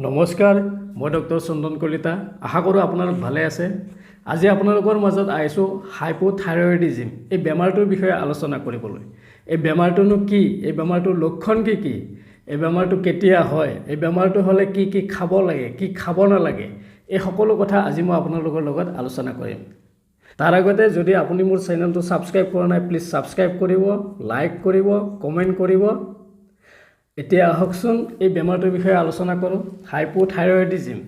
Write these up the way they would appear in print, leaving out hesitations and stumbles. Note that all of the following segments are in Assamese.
নমস্কাৰ মই ডক্টৰ চন্দন কলিতা আশা কৰোঁ আপোনালোক ভালে আছে আজি আপোনালোকৰ মাজত আইছো হাইপোথাইৰয়েডিজম এই বেমাৰটোৰ বিষয়ে আলোচনা কৰিবলৈ এই বেমাৰটোনো কি এই বেমাৰটোৰ লক্ষণ কি এই বেমাৰটো কেতিয়া হয় এই বেমাৰটো হ'লে কি খাব লাগে কি খাব নালাগে এই সকলো কথা আজি মই আপোনালোকৰ লগত আলোচনা কৰিম তাৰ আগতে যদি আপুনি মোৰ চেনেলটো সাবস্ক্ৰাইব কৰা নাই প্লিজ সাবস্ক্ৰাইব কৰিব লাইক কৰিব কমেন্ট কৰিব এতিয়া আহকচোন এই বেমাৰটোৰ বিষয়ে আলোচনা কৰোঁ হাইপোথাইৰয়েডিজম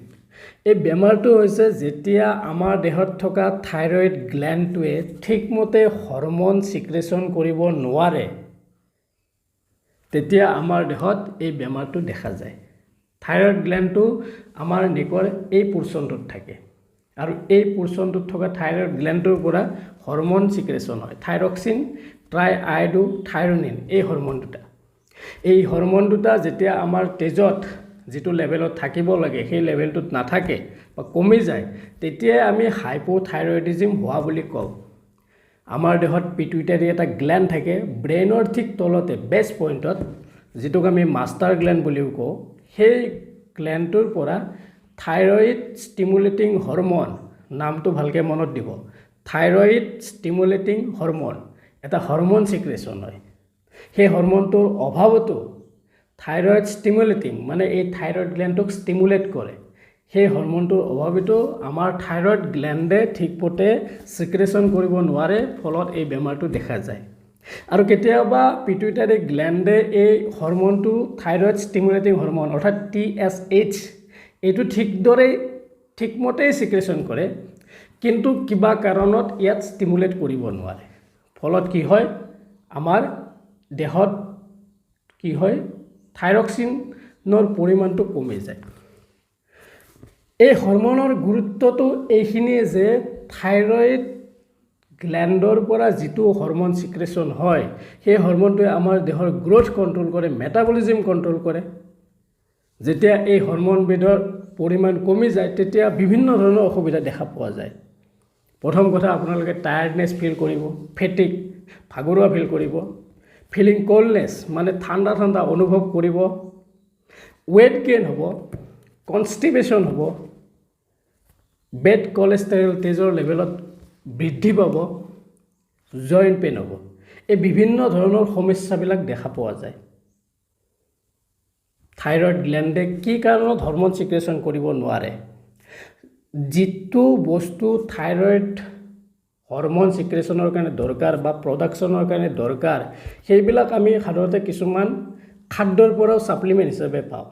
এই বেমাৰটো হৈছে যেতিয়া আমাৰ দেহত থকা থাইৰয়েড গ্ল্যান্ডটোৱে ঠিকমতে হৰমন সিক্ৰেচন কৰিব নোৱাৰে তেতিয়া আমাৰ দেহত এই বেমাৰটো দেখা যায় থাইৰয়েড গ্ল্যান্ডটো আমাৰ নেকৰ এই পোৰচনটোত থাকে আৰু এই পোৰচনটোত থকা থাইৰয়েড গ্ল্যান্ডৰ পৰা হৰমন সিক্ৰেচন হয় থাইৰক্সিন ট্ৰাইআইডোথাইৰোনিন এই হৰমন দুটা এই হৰমন দুটা যেতিয়া আমাৰ তেজত যেটো লেভেলত থাকিব লাগে সেই লেভেলটোত নাথাকে বা কমি যায় তেতিয়া আমি হাইপোথাইৰয়েডিজম হোৱা বুলি কওঁ আমাৰ দেহত পিটুইটাৰী এটা গ্ল্যান্ড থাকে ব্ৰেইনৰ ঠিক তলতে বেস পইণ্টত যেটোক আমি মাষ্টাৰ গ্ল্যান্ড বুলিও কওঁ সেই গ্ল্যান্ডটোৰ পৰা থাইৰয়েড ষ্টিমুলেটিং হৰমন নামটো ভালকে মনত দিব থাইৰয়েড ষ্টিমুলেটিং হৰমন এটা হৰমন সিক্ৰেচন হয় সেই হৰমনটোৰ অভাৱতো থাইৰয়েড ষ্টিমুলেটিং মানে এই থাইৰয়েড গ্ল্যান্ডক ষ্টিমুলেট কৰে সেই হৰমনটোৰ অভাৱতো আমাৰ থাইৰয়েড গ্ল্যান্ডে ঠিকমতে সিক্ৰেচন কৰিব নোৱাৰে ফলত এই বেমাৰটো দেখা যায় আৰু কেতিয়াবা পিটুইটাৰী গ্ল্যান্ডে এই হৰমনটো থাইৰয়েড ষ্টিমুলেটিং হৰমন অৰ্থাৎ TSH এইটো ঠিকমতে সিক্ৰেচন কৰে কিন্তু কিবা কাৰণত ইয়াত ষ্টিমুলেট কৰিব নোৱাৰে ফলত কি হয় আমাৰ দেহত কি হয় থাইৰক্সিনৰ পৰিমাণটো কমি যায় এই হৰমনৰ গুৰুত্বটো এইখিনিয়ে যে থাইৰয়েড গ্ল্যান্ডৰ পৰা যেটো হৰমন সিক্ৰেচন হয় সেই হৰমনটোৱে আমাৰ দেহৰ গ্ৰোথ কন্ট্ৰোল কৰে মেটাবলিজম কন্ট্ৰোল কৰে যেতিয়া এই হৰমন বিধৰ পৰিমাণ কমি যায় তেতিয়া বিভিন্ন ধৰণৰ অসুবিধা দেখা পোৱা যায় প্ৰথম কথা আপোনালোকে টায়াৰ্ডনেছ ফিল কৰিব ফেটিক ভাগৰুৱা ফিল কৰিব ফিলিং কোল্ডনেছ মানে ঠাণ্ডা অনুভৱ কৰিব ওয়েট গেইন হ'ব কনষ্টিপেশ্যন হ'ব বেড কোলেষ্টৰল তেজৰ লেভেলত বৃদ্ধি পাব জইণ্ট পেইন হ'ব এই বিভিন্ন ধৰণৰ সমস্যাবিলাক দেখা পোৱা যায় থাইৰয়েড গ্ল্যান্ডে কি কাৰণত হৰমন সিক্ৰেচন কৰিব নোৱাৰে যেটো বস্তু থাইৰয়েড হৰমন সিক্ৰেচনৰ কাৰণে দৰকাৰ বা প্ৰডাকচনৰ কাৰণে দৰকাৰ সেইবিলাক আমি সাধাৰণতে কিছুমান খাদ্যৰ পৰাও সাপ্লিমেন্ট হিচাপে পাওঁ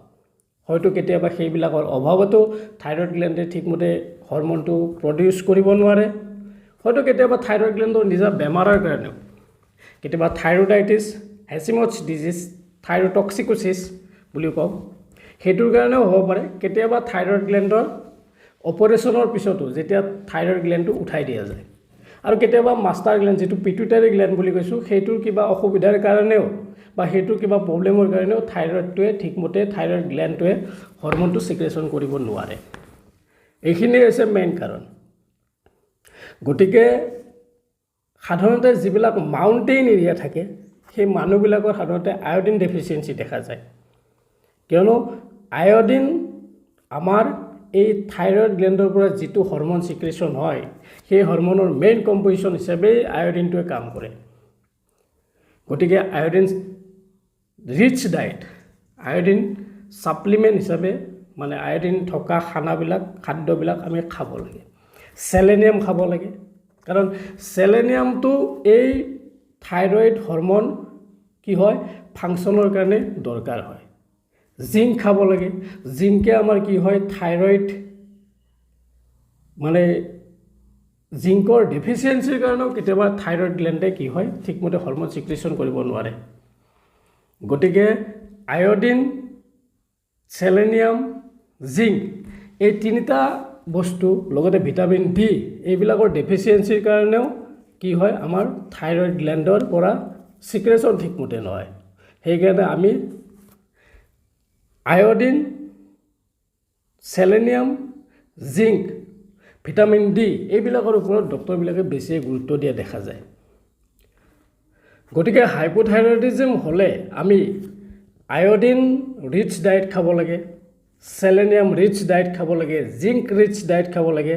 হয়তো কেতিয়াবা সেইবিলাকৰ অভাৱতো থাইৰয়েড গ্ল্যান্ডে ঠিকমতে হৰমনটো প্ৰডিউস কৰিব নোৱাৰে হয়তো কেতিয়াবা থাইৰয়েড গ্ল্যান্ডৰ নিজা বেমাৰৰ কাৰণে কেতিয়াবা থাইৰয়েডাইটিছ হেচিমছ ডিজিজ থাইৰটক্সিকোচিছ বুলি কওঁ হেতুৰ কাৰণেও হ'ব পাৰে কেতিয়াবা থাইৰয়েড গ্ল্যান্ডৰ অপাৰেচনৰ পিছতো যেতিয়া থাইৰয়েড গ্ল্যান্ডটো উঠাই দিয়া যায় আৰু কেতিয়াবা মাষ্টাৰ গ্ল্যান্ড যেটো পিটুইটাৰী গ্ল্যান্ড বুলি কৈছো হেতুৰ কিবা অসুবিধাৰ কাৰণেও বা হেতুৰ কিবা প্ৰবলেমৰ কাৰণেও থাইৰয়েডটোৱে ঠিকমতে থাইৰয়েড গ্ল্যান্ডটোৱে হৰমনটো সিক্ৰেচন কৰিব নোৱাৰে এইখিনি হৈছে মেইন কাৰণ গতিকে সাধাৰণতে যিবিলাক মাউণ্টেইন এৰিয়া থাকে সেই মানুহবিলাকৰ সাধাৰণতে আয়োডিন ডেফিচিয়েন্সি দেখা যায় কিয়নো আয়োডিন আমাৰ এই থাইৰয়েড গ্ল্যান্ডৰ পৰা যেটো হৰমন সিক্ৰেচন হয় সেই হৰমনৰ মেইন কম্পোজিশন হিচাপে আয়োডিনটোৱে কাম কৰে গতিকে iodine rich diet iodine supplement হিচাপে মানে আয়োডিন থকা খাদ্যবিলাক আমি খাব লাগে সেলেনিয়াম খাব লাগে কাৰণ সেলেনিয়ামটো এই থাইৰয়েড হৰমন কি হয় ফাংচনৰ কাৰণে দৰকাৰ হয় জিংক খাব লাগে জিংকে আমাৰ কি হয় থাইৰয়েড মানে জিংকৰ ডেফিচিয়েন্সিৰ কাৰণেও কেতিয়াবা থাইৰয়েড গ্ল্যান্ডে কি হয় ঠিকমতে হৰমন সিক্ৰেচন কৰিব নোৱাৰে গতিকে আয়োডিন সেলেনিয়াম জিংক এই তিনিটা বস্তু লগতে ভিটামিন ডি এইবিলাকৰ ডেফিচিয়েন্সিৰ কাৰণেও কি হয় আমাৰ থাইৰয়েড গ্ল্যান্ডৰ পৰা সিক্ৰেচন ঠিকমতে নহয় সেইকাৰণে আমি iodine selenium zinc vitamin D এইবিলাকৰ ওপৰত ডক্টৰবিলাকে বেছি গুৰুত্ব দিয়া দেখা যায় গতিকে হাইপোথাইৰয়েডিজম হলে আমি আয়োডিন ৰিচ ডায়েট খাব লাগে সেলেনিয়াম ৰিচ ডায়েট খাব লাগে, জিংক ৰিচ ডায়েট খাব লাগে,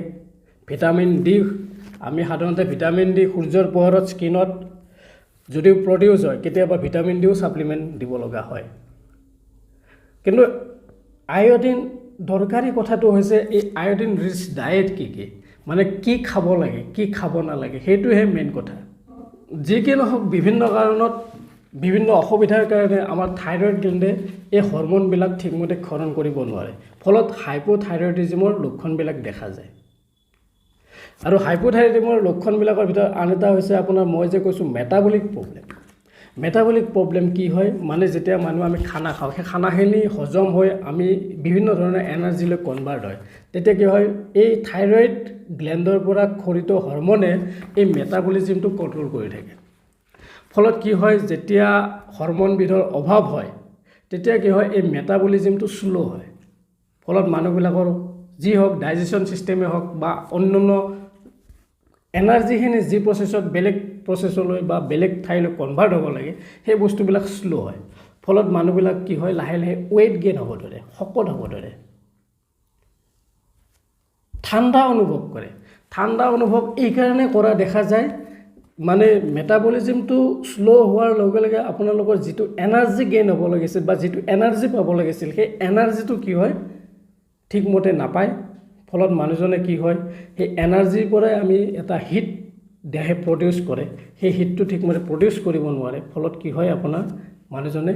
ভিটামিন ডি আমি সাধাৰণতে ভিটামিন ডি সূৰ্যৰ পোহৰত স্কিনত যদিও প্ৰডিউচ হয় কেতিয়াবা ভিটামিন ডিও ছাপ্লিমেণ্ট দিব লগা হয়। কিন্তু আয়োডিন দৰকাৰী কথাটো হৈছে এই আয়োডিন ৰিচ ডায়েট কি মানে কি খাব লাগে কি খাব নালাগে সেইটোহে মেইন কথা। যি কি নহওক বিভিন্ন কাৰণত বিভিন্ন অসুবিধাৰ কাৰণে আমাৰ থাইৰয়েড গ্লেণ্ডে এই হৰম'নবিলাক ঠিকমতে ক্ষৰণ কৰিব নোৱাৰে, ফলত হাইপোথাইৰয়ডিজমৰ লক্ষণবিলাক দেখা যায়। আৰু হাইপোথাইৰয়ডিজমৰ লক্ষণবিলাকৰ ভিতৰত আন এটা হৈছে আপোনাৰ মই যে কৈছোঁ মেটাবলিক প্ৰব্লেম। মেটাবলিক প্ৰব্লেম কি হয় মানে যেতিয়া মানুহ আমি খানা খাওঁ সেই খানাখিনি হজম হৈ আমি বিভিন্ন ধৰণৰ এনাৰ্জিলৈ কনভাৰ্ট হয়, তেতিয়া কি হয় এই থাইৰয়েড গ্লেণ্ডৰ পৰা খৰিত হৰম'নে এই মেটাবলিজিমটো কণ্ট্ৰল কৰি থাকে। ফলত কি হয় যেতিয়া হৰম'নবিধৰ অভাৱ হয় তেতিয়া কি হয় এই মেটাবলিজিমটো স্লো হয়। ফলত মানুহবিলাকৰ যি হওক ডাইজেশ্যন ছিষ্টেমে হওক বা অন্যান্য এনাৰ্জিখিনি যি প্ৰচেছত বেলেগ প্ৰচেছলৈ বা বেলেগ ঠাইলৈ কনভাৰ্ট হ'ব লাগে সেই বস্তুবিলাক স্লো হয়। ফলত মানুহবিলাক কি হয় লাহে লাহে ৱেইট গেইন হ'ব ধৰে, শকত হ'ব ধৰে, ঠাণ্ডা অনুভৱ কৰে। ঠাণ্ডা অনুভৱ এইকাৰণে কৰা দেখা যায় মানে মেটাবলিজিমটো স্লো হোৱাৰ লগে লগে আপোনালোকৰ যিটো এনাৰ্জি গেইন হ'ব লাগিছিল বা যিটো এনাৰ্জি পাব লাগিছিল সেই এনাৰ্জিটো কি হয় ঠিকমতে নাপায়। ফলত মানুহজনে কি হয় সেই এনাৰ্জিৰ পৰাই আমি এটা হিট দেহে প্ৰডিউচ কৰে, সেই হিটটো ঠিকমতে প্ৰডিউচ কৰিব নোৱাৰে। ফলত কি হয় আপোনাৰ মানুহজনে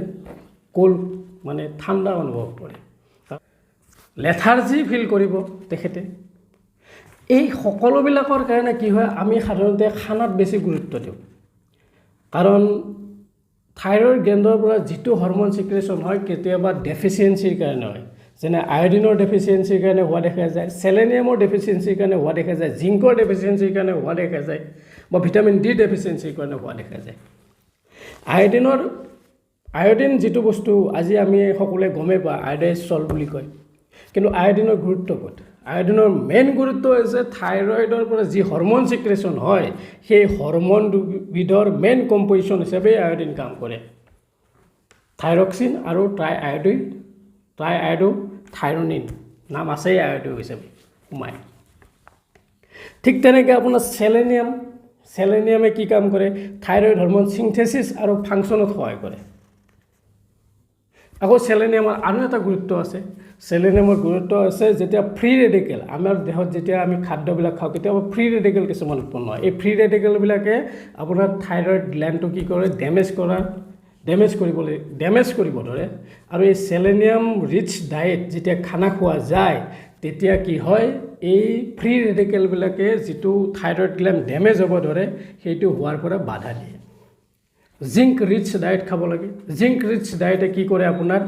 কোল্ড মানে ঠাণ্ডা অনুভৱ কৰে, লেথাৰ্জি ফিল কৰিব তেখেতে। এই সকলোবিলাকৰ কাৰণে কি হয় আমি সাধাৰণতে খানাত বেছি গুৰুত্ব দিওঁ, কাৰণ থাইৰয়েড গ্লেণ্ডৰ পৰা যিটো হৰম'ন ছিক্ৰেশ্যন হয় কেতিয়াবা ডেফিচিয়েঞ্চিৰ কাৰণে হয়, যেনে আয়োডিনৰ ডেফিচিয়েঞ্চিৰ কাৰণে হোৱা দেখা যায়, সেলেনিয়ামৰ ডেফিচিয়েঞ্চিৰ কাৰণে হোৱা দেখা যায়, জিংকৰ ডেফিচিয়েঞ্চিৰ কাৰণে হোৱা দেখা যায় বা ভিটামিন ডি ডেফিচিয়েঞ্চিৰ কাৰণে হোৱা দেখা যায়। আয়োডিন যিটো বস্তু আজি আমি সকলোৱে গমেই পাওঁ আয়োডাইজ চল্ট বুলি কয়, কিন্তু আয়োডিনৰ গুৰুত্ব ক'ত? আয়োডিনৰ মেইন গুৰুত্ব হৈছে থাইৰয়েডৰ পৰা যি হৰম'ন ছিক্ৰেশ্যন হয় সেই হৰম'নবিধৰ মেইন কম্পজিশ্যন হিচাপে আয়োডিন কাম কৰে। থাইৰক্সিন আৰু ট্ৰাইআয়োডোথাইৰনিন নাম আছেই আয়োডিন হিচাপে সোমায়। ঠিক তেনেকৈ আপোনাৰ সেলেনিয়ামে কি কাম কৰে? থাইৰয়েড হৰম'ন সিনথেচিছ আৰু ফাংচনত সহায় কৰে। আকৌ সেলেনিয়ামৰ আৰু এটা গুৰুত্ব আছে। সেলেনিয়ামৰ গুৰুত্ব আছে যেতিয়া ফ্ৰী ৰেডিকেল আমাৰ দেহত যেতিয়া আমি খাদ্যবিলাক খাওঁ কেতিয়াবা ফ্ৰী ৰেডিকেল কিছুমান উৎপন্ন হয়। এই ফ্ৰী ৰেডিকেলবিলাকে আপোনাৰ থাইৰয়েড গ্লেণ্ডটো কি কৰে ডেমেজ কৰিব ধৰে। আৰু এই সেলেনিয়াম ৰিচ ডায়েট যেতিয়া খানা খোৱা যায় তেতিয়া কি হয় এই ফ্ৰী ৰেডিকেলবিলাকে যিটো থাইৰয়েড গ্লেণ্ড ডেমেজ হ'ব ধৰে সেইটো হোৱাৰ পৰা বাধা দিয়ে। জিংক ৰিচ ডায়েট খাব লাগে। জিংক ৰিচ ডায়েটে কি কৰে আপোনাৰ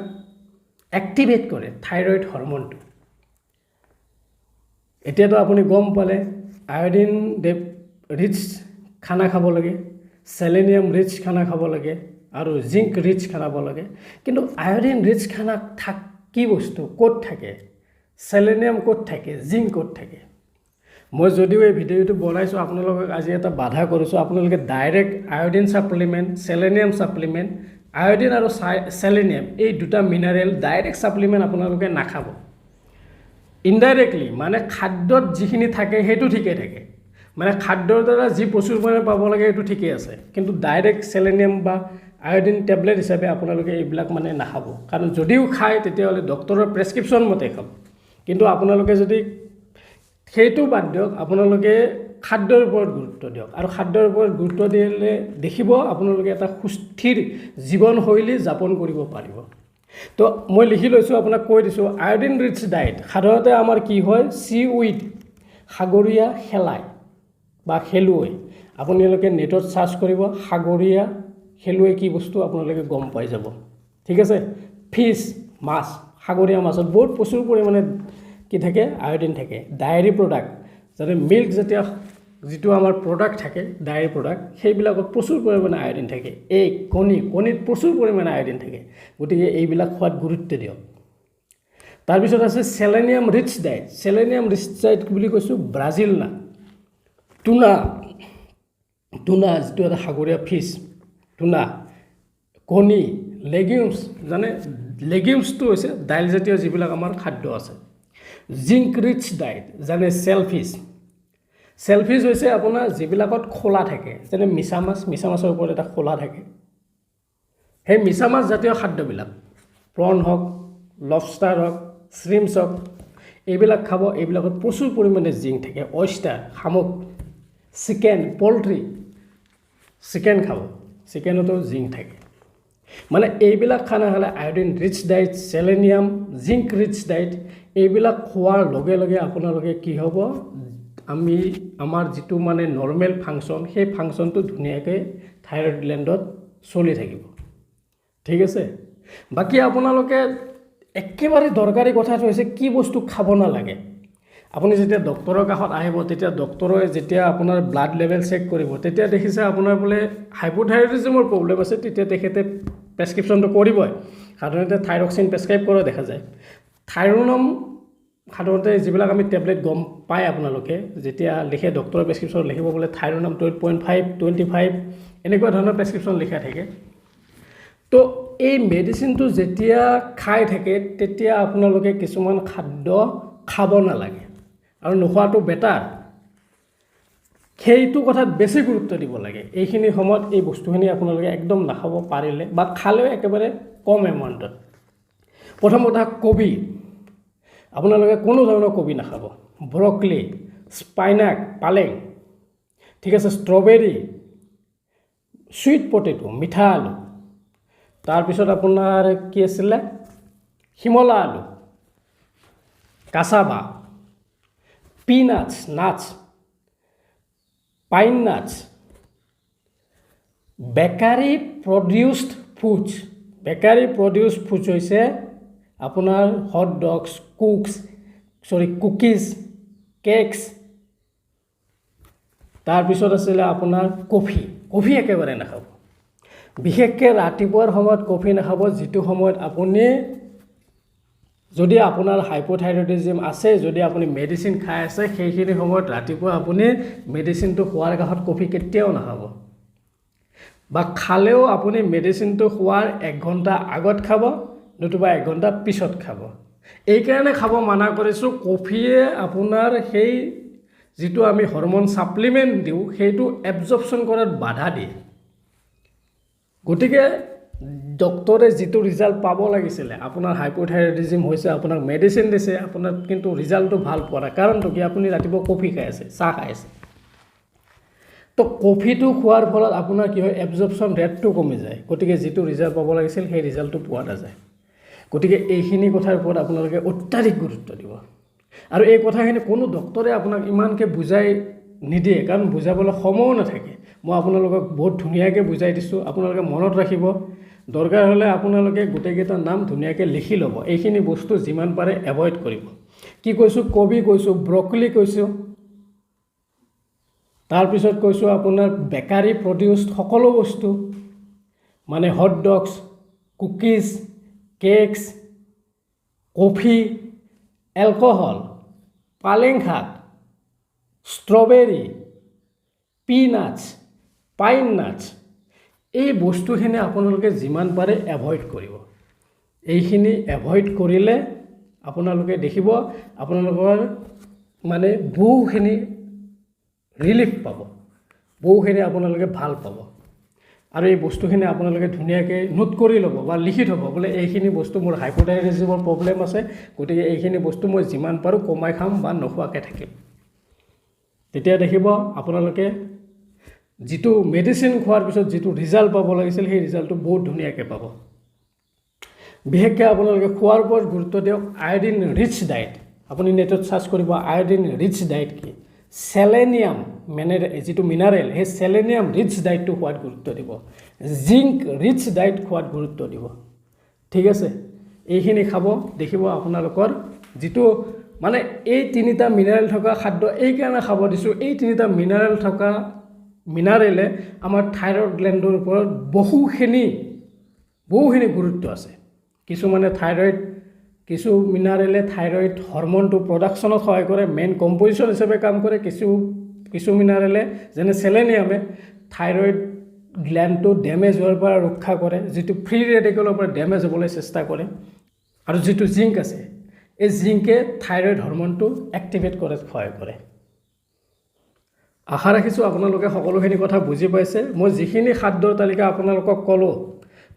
এক্টিভেট কৰে থাইৰয়েড হৰম'নটো। এতিয়াতো আপুনি গম পালে আয়োডিন ৰিচ খানা খাব লাগে, সেলেনিয়াম ৰিচ খানা খাব লাগে আৰু জিংক ৰিচ খানা খাব লাগে। কিন্তু আয়োডিন ৰিচ খানা কি বস্তু ক'ত থাকে, সেলেনিয়াম ক'ত থাকে, জিংক ক'ত থাকে? মই যদিও এই ভিডিঅ'টো বনাইছোঁ আপোনালোকক আজি এটা বাধা কৰিছোঁ, আপোনালোকে direct iodine supplement, selenium supplement, iodine আৰু সেলেনিয়াম এই দুটা মিনাৰেল ডাইৰেক্ট ছাপ্লিমেণ্ট আপোনালোকে নাখাব। ইনডাইৰেক্টলি মানে খাদ্যত যিখিনি থাকে সেইটো ঠিকেই থাকে, মানে খাদ্যৰ দ্বাৰা যি প্ৰচুৰ পৰিমাণে পাব লাগে সেইটো ঠিকেই আছে, কিন্তু ডাইৰেক্ট সেলেনিয়াম বা আয়োডিন টেবলেট হিচাপে আপোনালোকে এইবিলাক মানে নাখাব। কাৰণ যদিও খায় তেতিয়াহ'লে ডক্টৰৰ প্ৰেছক্ৰিপশ্যন মতে খাব। কিন্তু আপোনালোকে যদি সেইটো বাদ দিয়ক, আপোনালোকে খাদ্যৰ ওপৰত গুৰুত্ব দিয়ক। আৰু খাদ্যৰ ওপৰত গুৰুত্ব দিলে দেখিব আপোনালোকে এটা সুস্থিৰ জীৱনশৈলী যাপন কৰিব পাৰিব। তো মই লিখি লৈছোঁ, আপোনাক কৈ দিছোঁ আয়োডিন ৰিচ ডায়েট সাধাৰণতে আমাৰ কি হয় চিউইড সাগৰীয়া শেলাই বা খেলুৱৈ। আপোনালোকে নেটত চাৰ্চ কৰিব সাগৰীয়া খেলুৱৈ কি বস্তু আপোনালোকে গম পাই যাব। ঠিক আছে, ফিছ মাছ, সাগৰীয়া মাছত বহুত প্ৰচুৰ পৰিমাণে কি থাকে আয়োডিন থাকে। ডায়েৰী প্ৰডাক্ট যাতে মিল্ক জাতীয় যিটো আমাৰ প্ৰডাক্ট থাকে ডায়েৰী প্ৰডাক্ট সেইবিলাকত প্ৰচুৰ পৰিমাণে আয়োডিন থাকে। এই কণীত প্ৰচুৰ পৰিমাণে আয়োডিন থাকে, গতিকে এইবিলাক খোৱাত গুৰুত্ব দিয়ক। তাৰপিছত আছে selenium rich diet. Selenium rich diet বুলি কৈছোঁ ব্ৰাজিল নাট, টুনা যিটো এটা সাগৰীয়া ফিছ, টুনা, কণী, লেগিউমছ, লেগিউমছটো হৈছে দাইলজাতীয় যিবিলাক আমাৰ খাদ্য আছে। জিংক ৰিচ ডায়েট যেনে চেলফিছ হৈছে আপোনাৰ যিবিলাকত খোলা থাকে, যেনে মিছা মাছৰ ওপৰত এটা খোলা থাকে, সেই মিছা মাছ জাতীয় খাদ্যবিলাক প্ৰন হওক, লবষ্টাৰ হওক, শ্ৰিমছ হওক, এইবিলাক খাব। এইবিলাকত প্ৰচুৰ পৰিমাণে জিংক থাকে। অয়েষ্টাৰ, শামুক, চিকেন, পল্ট্ৰি, চিকেন খাব, চিকেনতো জিংক থাকে। মানে এইবিলাক খানা খালে iodine rich diet, selenium, zinc rich diet এইবিলাক খোৱাৰ লগে লগে আপোনালোকে কি হ'ব, আমাৰ যিটো মানে নৰ্মেল ফাংচন, সেই ফাংচনটো ধুনীয়াকৈ থাইৰইড গ্লেণ্ডত চলি থাকিব। ঠিক আছে। বাকী আপোনালোকে একেবাৰে দৰকাৰী কথাটো হৈছে কি বস্তু খাব নালাগে। আপুনি যেতিয়া ডক্টৰৰ কাষত আহিব, তেতিয়া ডক্টৰে যেতিয়া আপোনাৰ ব্লাড লেভেল চেক কৰিব, তেতিয়া দেখিছে আপোনাৰ বোলে হাইপোথাইৰয়ডিজমৰ প্ৰব্লেম আছে, তেতিয়া তেখেতে প্ৰেছক্ৰিপশ্যনটো কৰিবই। সাধাৰণতে থাইৰক্সিন প্ৰেছক্ৰাইব কৰা দেখা যায়। থাইৰনম সাধাৰণতে যিবিলাক আমি টেবলেট গম পায় আপোনালোকে, যেতিয়া লিখে ডক্টৰৰ প্ৰেছক্ৰিপশ্যন লিখিব বোলে থাইৰনম 12.5, 25 এনেকুৱা ধৰণৰ প্ৰেছক্ৰিপশ্যন লিখা থাকে। তো এই মেডিচিনটো যেতিয়া খাই থাকে, তেতিয়া আপোনালোকে কিছুমান খাদ্য খাব নালাগে আৰু নোখোৱাটো বেটাৰ। সেইটো কথাত বেছি গুৰুত্ব দিব লাগে। এইখিনি সময়ত এই বস্তুখিনি আপোনালোকে একদম নাখাব, পাৰিলে বা খালেও একেবাৰে কম এমাউণ্টত। প্ৰথম কথা, কবি আপোনালোকে কোনো ধৰণৰ কবি নাখাব। ব্ৰকলি, স্পাইনাক, পালেং, ঠিক আছে, ষ্ট্ৰবেৰী, চুইট পটেটো, মিঠা আলু, তাৰপিছত আপোনাৰ কি আছিলে, শিমলা আলু, কাছাবা, peanuts, nuts, pine nuts, bakery produced foods. Bakery produced foods হৈছে আপোনাৰ হট ডগছ, কুকিজ, কেকছ, তাৰপিছত আছিলে আপোনাৰ কফি একেবাৰে নাখাব। বিশেষকৈ ৰাতিপুৱাৰ সময়ত কফি নাখাব, যিটো সময়ত আপুনি যদি আপোনাৰ হাইপোথাইৰয়ডিজম আছে, যদি আপুনি মেডিচিন খাই আছে, সেইখিনি সময়ত ৰাতিপুৱা আপুনি মেডিচিনটো খোৱাৰ কাষত কফি কেতিয়াও নাখাব। বা খালেও আপুনি মেডিচিনটো খোৱাৰ 1 ঘণ্টা আগত খাব, নতুবা 1 ঘণ্টা পিছত খাব। এইকাৰণে খাব মানা কৰিছোঁ, কফিয়ে আপোনাৰ সেই যিটো আমি হৰমন ছাপ্লিমেণ্ট দিওঁ, সেইটো এবজৰ্পশ্যন কৰাত বাধা দিয়ে। গতিকে ডক্টৰে যিটো ৰিজাল্ট পাব লাগিছিলে, আপোনাৰ হাইপোথাইৰয়ডিজম হৈছে, আপোনাক মেডিচিন দিছে, আপোনাৰ কিন্তু ৰিজাল্টটো ভাল পোৱা নাই। কাৰণটো কি, আপুনি ৰাতিপুৱা কফি খাই আছে, চাহ খাই আছে। তো কফিটো খোৱাৰ ফলত আপোনাৰ কি হয়, এবজৰ্পশ্যন ৰেটটো কমি যায়। গতিকে যিটো ৰিজাল্ট পাব লাগিছিল, সেই ৰিজাল্টটো পোৱা নাযায়। গতিকে এইখিনি কথাৰ ওপৰত আপোনালোকে অত্যাধিক গুৰুত্ব দিব। আৰু এই কথাখিনি কোনো ডক্টৰে আপোনাক ইমানকৈ বুজাই নিদিয়ে, কাৰণ বুজাবলৈ সময়ো নাথাকে। মই আপোনালোকক বহুত ধুনীয়াকৈ বুজাই দিছোঁ, আপোনালোকে মনত ৰাখিব। দৰকাৰ হ'লে আপোনালোকে গোটেইকেইটা নাম ধুনীয়াকৈ লিখি ল'ব। এইখিনি বস্তু যিমান পাৰে এভইড কৰিব। কি কৈছোঁ, কবি কৈছোঁ, ব্ৰকলি কৈছোঁ, তাৰপিছত কৈছোঁ আপোনাৰ বেকাৰী প্ৰডিউচড সকলো বস্তু, মানে hot dogs, cookies, cakes, coffee, alcohol, পালেং শাক, ষ্ট্ৰবেৰী, পিনাটছ, পাইন নাটছ, এই বস্তুখিনি আপোনালোকে যিমান পাৰে এভইড কৰিব। এইখিনি এভইড কৰিলে আপোনালোকে দেখিব আপোনালোকৰ মানে বহুখিনি ৰিলিফ পাব, বহুখিনি আপোনালোকে ভাল পাব। আৰু এই বস্তুখিনি আপোনালোকে ধুনীয়াকৈ নোট কৰি ল'ব বা লিখি থ'ব, বোলে এইখিনি বস্তু মোৰ হাইপোথাইৰয়ডিজমৰ প্ৰব্লেম আছে, গতিকে এইখিনি বস্তু মই যিমান পাৰোঁ কমাই খাম বা নোখোৱাকৈ থাকিম। তেতিয়া দেখিব আপোনালোকে যিটো মেডিচিন খোৱাৰ পিছত যিটো ৰিজাল্ট পাব লাগিছিল, সেই ৰিজাল্টটো বহুত ধুনীয়াকৈ পাব। বিশেষকৈ আপোনালোকে খোৱাৰ ওপৰত গুৰুত্ব দিয়ক। আয়ডিন ৰিচ ডায়েট, আপুনি নেটত চাৰ্চ কৰিব আয়ডিন ৰিচ ডায়েট কি, চেলেনিয়াম যিটো মিনাৰেল, সেই চেলেনিয়াম ৰিচ ডায়েটটো খোৱাত গুৰুত্ব দিব। জিংক ৰিচ ডায়েট খোৱাত গুৰুত্ব দিব। ঠিক আছে, এইখিনি খাব, দেখিব আপোনালোকৰ যিটো মানে এই 3টা মিনাৰেল থকা খাদ্য এইকাৰণে খাব দিছোঁ। এই 3টা মিনাৰেলে আমাৰ থাইৰইড গ্লেণ্ডৰ ওপৰত বহুখিনি গুৰুত্ব আছে। কিছু মিনাৰেলে থাইৰইড হৰমনটো প্ৰডাকশ্যনত সহায় কৰে, মেইন কম্পজিশ্যন হিচাপে কাম কৰে। কিছু মিনাৰেলে যেনে চেলেনিয়ামে থাইৰইড গ্ল্যাণ্ডটো ডেমেজ হোৱাৰ পৰা ৰক্ষা কৰে, যিটো ফ্ৰী ৰেডিকেলৰ পৰা ডেমেজ হ'বলৈ চেষ্টা কৰে। আৰু যিটো জিংক আছে, এই জিংকে থাইৰইড হৰমনটো এক্টিভেট কৰাত সহায় কৰে। আশা ৰাখিছোঁ আপোনালোকে সকলোখিনি কথা বুজি পাইছে। মই যিখিনি খাদ্যৰ তালিকা আপোনালোকক ক'লোঁ,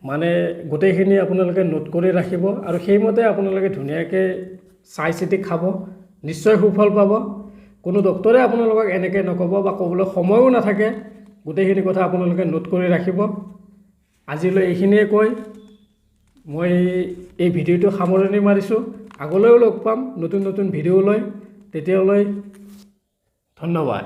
মানে গোটেইখিনি আপোনালোকে নোট কৰি ৰাখিব আৰু সেইমতে আপোনালোকে ধুনীয়াকৈ চাই চিতি খাব, নিশ্চয় সুফল পাব। কোনো ডক্টৰে আপোনালোকক এনেকৈ নক'ব বা ক'বলৈ সময়ো নাথাকে। গোটেইখিনি কথা আপোনালোকে নোট কৰি ৰাখিব। আজিলৈ এইখিনিয়ে কৈ মই এই ভিডিঅ'টো সামৰণি মাৰিছোঁ। আগলৈও লগ পাম নতুন নতুন ভিডিঅ' লৈ। তেতিয়ালৈ ধন্যবাদ।